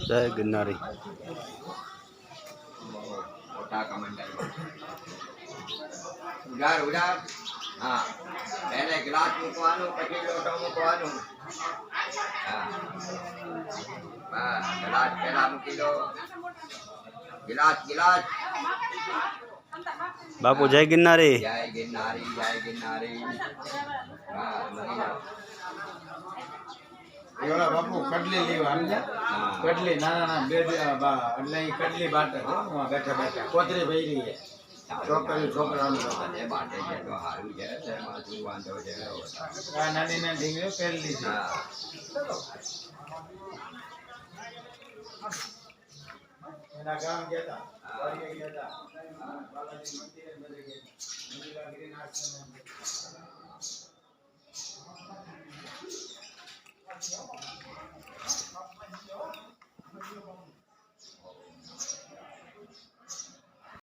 જય ગિરનારી. ઉડાડ ઉડાડ. હા, એને ગ્લાસ મૂકવાનું, પછી લોટો મૂકવાનું. હા, ગ્લાસ પેલા મૂકી દો. ગિલાસ ગિલાસ. બાપુ જય ગિરનારી. જય ગિરનારી, જય ગિરનારી. હા, એવડા બાપુ કડલી લેવા કડલી નાના બે એટલે કડલી બાટે બેઠા બેઠા કોતરી ભરી છે છોકરી છોકરાનું બાટે છે તો સારું છે, એમાં શું વાંધો છે? આ નાની નાની ઢીંગલીઓ પહેરેલી છે. એના ગામ ગયા હતા, ગયા હતા બાલાજી મંદિરે બધે ગયા.